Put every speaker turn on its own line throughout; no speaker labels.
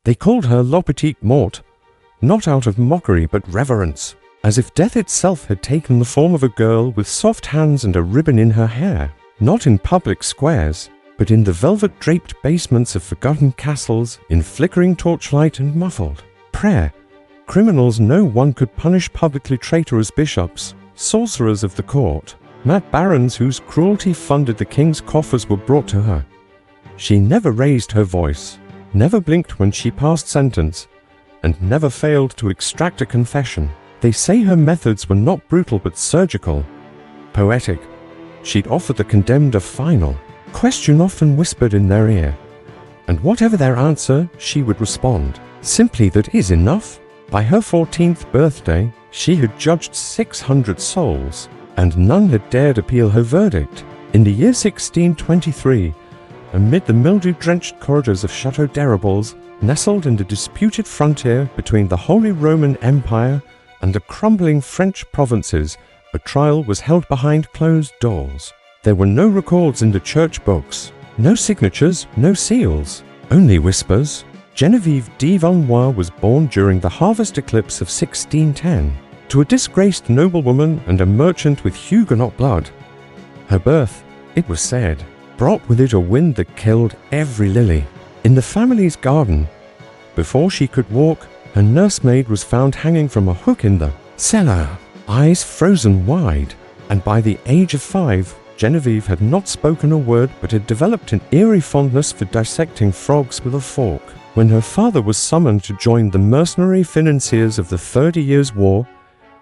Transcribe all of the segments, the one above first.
They called her La Petite Morte, not out of mockery but reverence, as if death itself had taken the form of a girl with soft hands and a ribbon in her hair, not in public squares, but in the velvet-draped basements of forgotten castles, in flickering torchlight and muffled prayer. Criminals no one could punish publicly traitorous bishops, sorcerers of the court, mad barons whose cruelty funded the king's coffers were brought to her. She never raised her voice, never blinked when she passed sentence, and never failed to extract a confession. They say her methods were not brutal but surgical, poetic. She'd offer the condemned a final question often whispered in their ear, and whatever their answer, she would respond, simply that is enough. By her 14th birthday, she had judged 600 souls, and none had dared appeal her verdict. In the year 1623, amid the mildew-drenched corridors of Chateau d'Erebles, nestled in the disputed frontier between the Holy Roman Empire and the crumbling French provinces, a trial was held behind closed doors. There were no records in the church books, no signatures, no seals, only whispers. Geneviève de Valois was born during the harvest eclipse of 1610, to a disgraced noblewoman and a merchant with Huguenot blood. Her birth, it was said, brought with it a wind that killed every lily. In the family's garden, before she could walk, her nursemaid was found hanging from a hook in the cellar, eyes frozen wide, and by the age of 5, Geneviève had not spoken a word but had developed an eerie fondness for dissecting frogs with a fork. When her father was summoned to join the mercenary financiers of the 30 Years' War,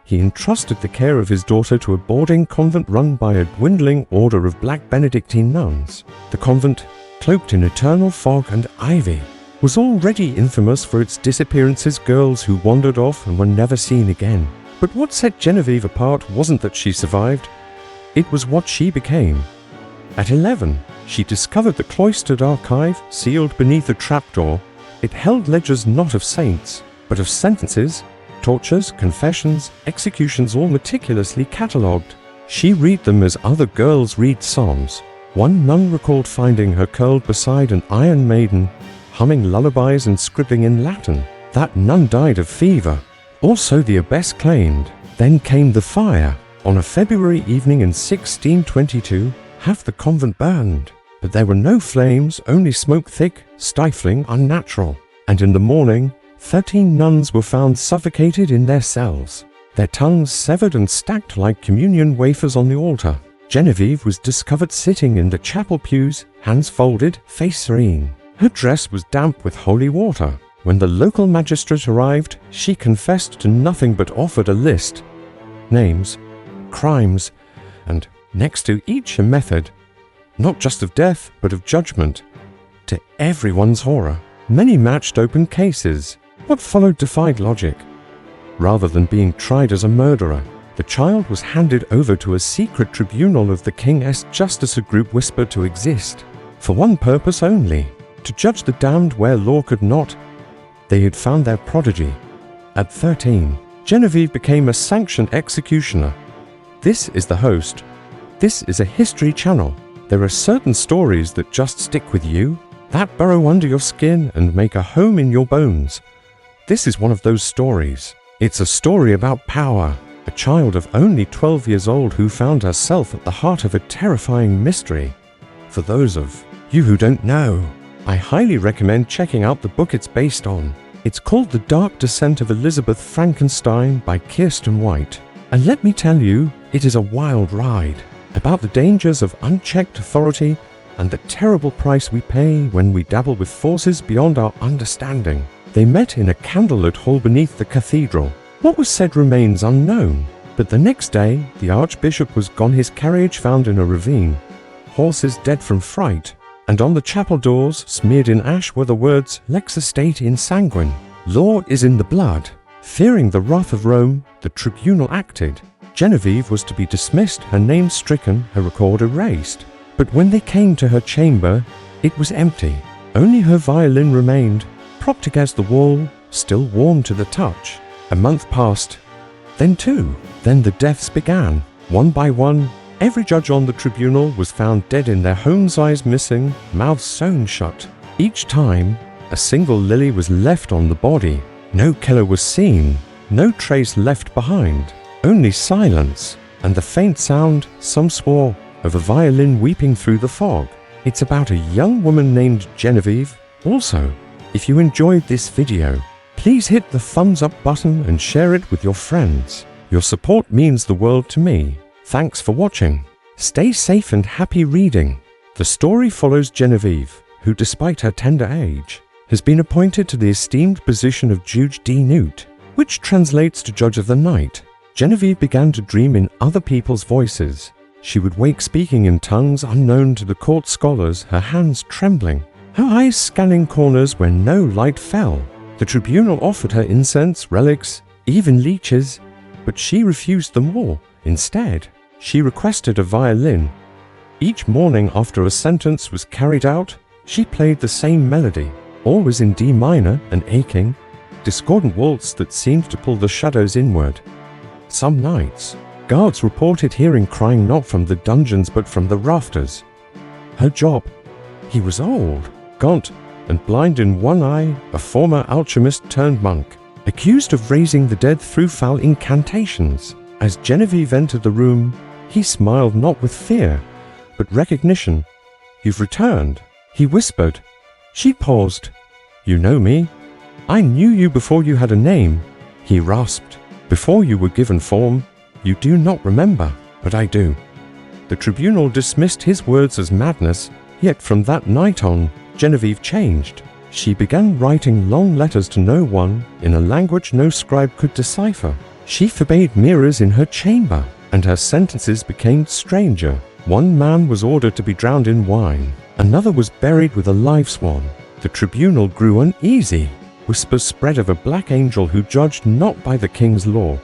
he entrusted the care of his daughter to a boarding convent run by a dwindling order of Black Benedictine nuns. The convent, cloaked in eternal fog and ivy, was already infamous for its disappearances, girls who wandered off and were never seen again. But what set Geneviève apart wasn't that she survived, it was what she became. At 11, she discovered the cloistered archive sealed beneath a trapdoor. It held ledgers not of saints, but of sentences, tortures, confessions, executions, all meticulously catalogued. She read them as other girls read psalms. One nun recalled finding her curled beside an iron maiden, humming lullabies and scribbling in Latin. That nun died of fever. Also the abbess claimed. Then came the fire. On a February evening in 1622, half the convent burned. But there were no flames, only smoke, thick, stifling, unnatural. And in the morning, 13 nuns were found suffocated in their cells, their tongues severed and stacked like communion wafers on the altar. Geneviève was discovered sitting in the chapel pews, hands folded, face serene. Her dress was damp with holy water. When the local magistrate arrived, she confessed to nothing but offered a list, names, crimes, and next to each a method, not just of death, but of judgment. To everyone's horror, many matched open cases. What followed defied logic. Rather than being tried as a murderer, the child was handed over to a secret tribunal of the King's Justice, a group whispered to exist, for one purpose only, to judge the damned where law could not. They had found their prodigy. At 13, Geneviève became a sanctioned executioner. This is the host. This is a history channel. There are certain stories that just stick with you, that burrow under your skin and make a home in your bones. This is one of those stories. It's a story about power, a child of only 12 years old who found herself at the heart of a terrifying mystery. For those of you who don't know, I highly recommend checking out the book it's based on. It's called The Dark Descent of Elizabeth Frankenstein by Kirsten White. And let me tell you, it is a wild ride, about the dangers of unchecked authority and the terrible price we pay when we dabble with forces beyond our understanding. They met in a candlelit hall beneath the cathedral. What was said remains unknown, but the next day the archbishop was gone, his carriage found in a ravine, horses dead from fright, and on the chapel doors, smeared in ash, were the words, Lex Estate in Sanguine. Law is in the blood. Fearing the wrath of Rome, the tribunal acted. Geneviève was to be dismissed, her name stricken, her record erased. But when they came to her chamber, it was empty. Only her violin remained, propped against the wall, still warm to the touch. A month passed, then 2, then the deaths began. One by one, every judge on the tribunal was found dead in their homes, eyes missing, mouths sewn shut. Each time, A single lily was left on the body. No killer was seen, no trace left behind, only silence, and the faint sound, some swore, of a violin weeping through the fog. It's about a young woman named Genevieve. Also, if you enjoyed this video, please hit the thumbs up button and share it with your friends. Your support means the world to me. Thanks for watching. Stay safe and happy reading. The story follows Genevieve, who despite her tender age, has been appointed to the esteemed position of Juge D. Newt, which translates to Judge of the Night. Genevieve began to dream in other people's voices. She would wake speaking in tongues unknown to the court scholars, her hands trembling, her eyes scanning corners where no light fell. The tribunal offered her incense, relics, even leeches, but she refused them all. Instead, she requested a violin. Each morning after a sentence was carried out, she played the same melody, always in D minor, an aching, discordant waltz that seemed to pull the shadows inward. Some nights, guards reported hearing crying not from the dungeons but from the rafters. Her job? He was old, gaunt, and blind in one eye, a former alchemist turned monk, accused of raising the dead through foul incantations. As Genevieve entered the room, he smiled not with fear, but recognition. "You've returned," he whispered. She paused. "You know me? I knew you before you had a name," he rasped. "Before you were given form. You do not remember, but I do." The tribunal dismissed his words as madness, yet from that night on, Genevieve changed. She began writing long letters to no one, in a language no scribe could decipher. She forbade mirrors in her chamber, and her sentences became stranger. One man was ordered to be drowned in wine. Another was buried with a live swan. The tribunal grew uneasy. Whispers spread of a black angel who judged not by the king's law,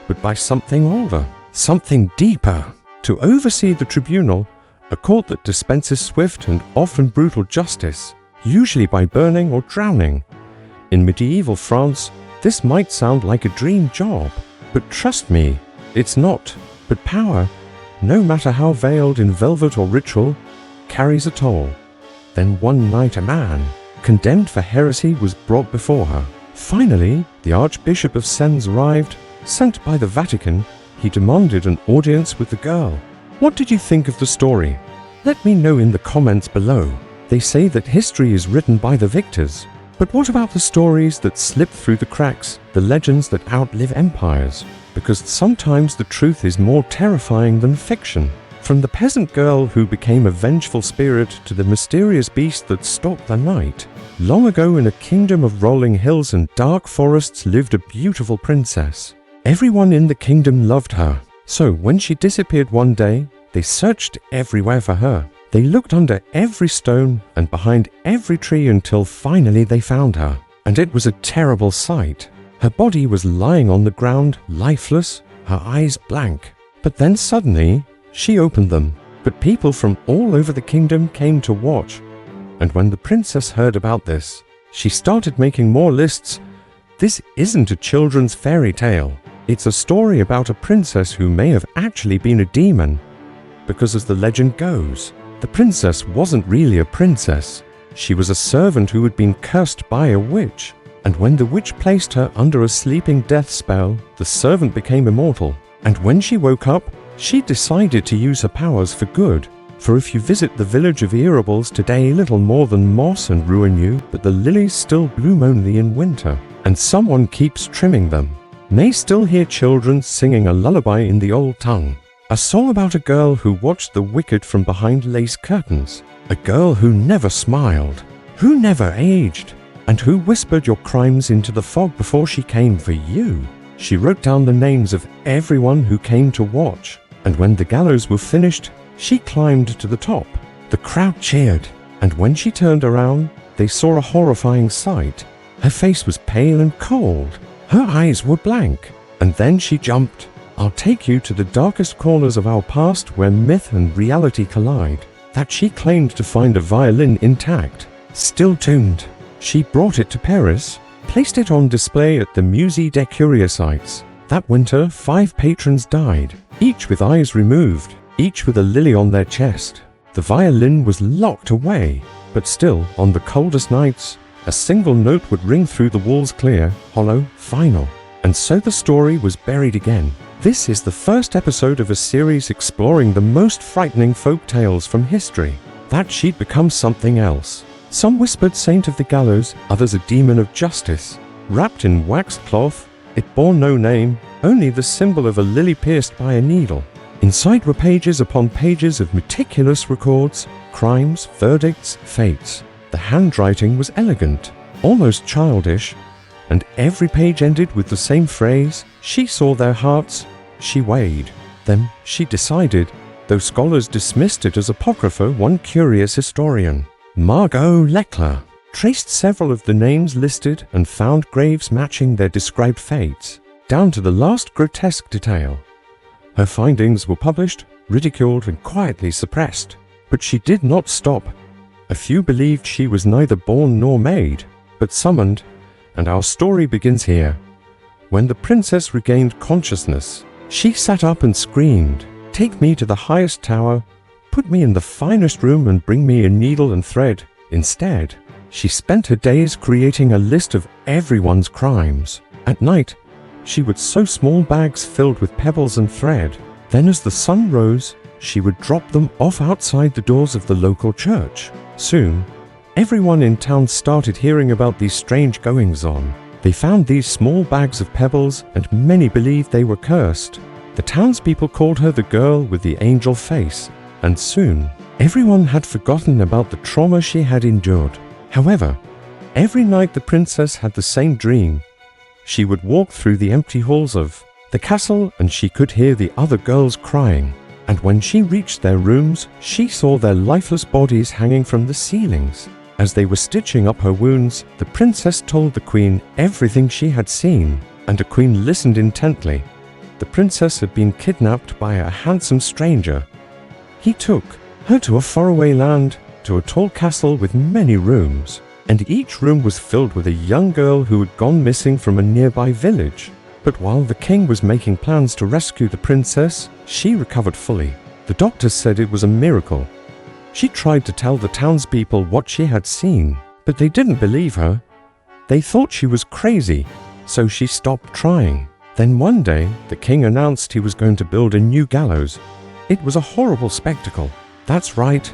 but by something older, something deeper. To oversee the tribunal, a court that dispenses swift and often brutal justice, usually by burning or drowning. In medieval France, this might sound like a dream job, but trust me, it's not. But power, no matter how veiled in velvet or ritual, carries a toll. Then one night a man, condemned for heresy, was brought before her. Finally, the Archbishop of Sens arrived. Sent by the Vatican, he demanded an audience with the girl. What did you think of the story? Let me know in the comments below. They say that history is written by the victors. But what about the stories that slip through the cracks, the legends that outlive empires? Because sometimes the truth is more terrifying than fiction. From the peasant girl who became a vengeful spirit to the mysterious beast that stalked the night. Long ago in a kingdom of rolling hills and dark forests lived a beautiful princess. Everyone in the kingdom loved her. So when she disappeared one day, they searched everywhere for her. They looked under every stone and behind every tree until finally they found her. And it was a terrible sight. Her body was lying on the ground, lifeless, her eyes blank. But then suddenly, she opened them. But people from all over the kingdom came to watch. And when the princess heard about this, she started making more lists. This isn't a children's fairy tale. It's a story about a princess who may have actually been a demon. Because as the legend goes, the princess wasn't really a princess. She was a servant who had been cursed by a witch. And when the witch placed her under a sleeping death spell, the servant became immortal. And when she woke up, she decided to use her powers for good. For if you visit the village of Earables today, little more than moss and ruin you, but the lilies still bloom only in winter, and someone keeps trimming them. May still hear children singing a lullaby in the old tongue. A song about a girl who watched the wicked from behind lace curtains. A girl who never smiled, who never aged, and who whispered your crimes into the fog before she came for you. She wrote down the names of everyone who came to watch, and when the gallows were finished, she climbed to the top. The crowd cheered, and when she turned around, they saw a horrifying sight. Her face was pale and cold. Her eyes were blank. And then she jumped. I'll take you to the darkest corners of our past where myth and reality collide. That she claimed to find a violin intact, still tuned. She brought it to Paris, placed it on display at the Musée des Curiosités. That winter, 5 patrons died, each with eyes removed, each with a lily on their chest. The violin was locked away, but still, on the coldest nights, A single note would ring through the walls clear, hollow, final. And so the story was buried again. This is the first episode of a series exploring the most frightening folk tales from history. That she'd become something else. Some whispered saint of the gallows, others a demon of justice. Wrapped in waxed cloth, it bore no name, only the symbol of a lily pierced by a needle. Inside were pages upon pages of meticulous records, crimes, verdicts, fates. The handwriting was elegant, almost childish, and every page ended with the same phrase, "She saw their hearts, she weighed them, she decided," though scholars dismissed it as apocrypha. One curious historian, Margot Leckler, traced several of the names listed and found graves matching their described fates, down to the last grotesque detail. Her findings were published, ridiculed, and quietly suppressed. But she did not stop. A few believed she was neither born nor made, but summoned, and our story begins here. When the princess regained consciousness, she sat up and screamed, "Take me to the highest tower, put me in the finest room and bring me a needle and thread." Instead, she spent her days creating a list of everyone's crimes. At night, she would sew small bags filled with pebbles and thread. Then as the sun rose, she would drop them off outside the doors of the local church. Soon, everyone in town started hearing about these strange goings-on. They found these small bags of pebbles, and many believed they were cursed. The townspeople called her the girl with the angel face, and soon, everyone had forgotten about the trauma she had endured. However, every night the princess had the same dream. She would walk through the empty halls of the castle, and she could hear the other girls crying. And when she reached their rooms, she saw their lifeless bodies hanging from the ceilings. As they were stitching up her wounds, the princess told the queen everything she had seen, and the queen listened intently. The princess had been kidnapped by a handsome stranger. He took her to a faraway land, to a tall castle with many rooms, and each room was filled with a young girl who had gone missing from a nearby village. But while the king was making plans to rescue the princess, she recovered fully. The doctors said it was a miracle. She tried to tell the townspeople what she had seen, but they didn't believe her. They thought she was crazy, so she stopped trying. Then one day, the king announced he was going to build a new gallows. It was a horrible spectacle. That's right.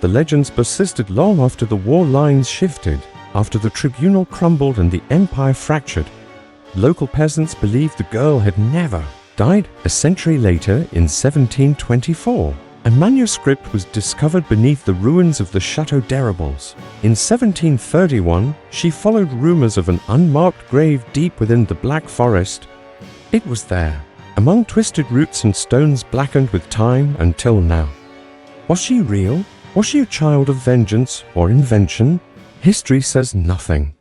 The legends persisted long after the war lines shifted, after the tribunal crumbled and the empire fractured. Local peasants believed the girl had never died. A century later, in 1724, a manuscript was discovered beneath the ruins of the Chateau d'Arables. In 1731, she followed rumors of an unmarked grave deep within the Black Forest. It was there, among twisted roots and stones blackened with time until now. Was she real? Was she a child of vengeance or invention? History says nothing.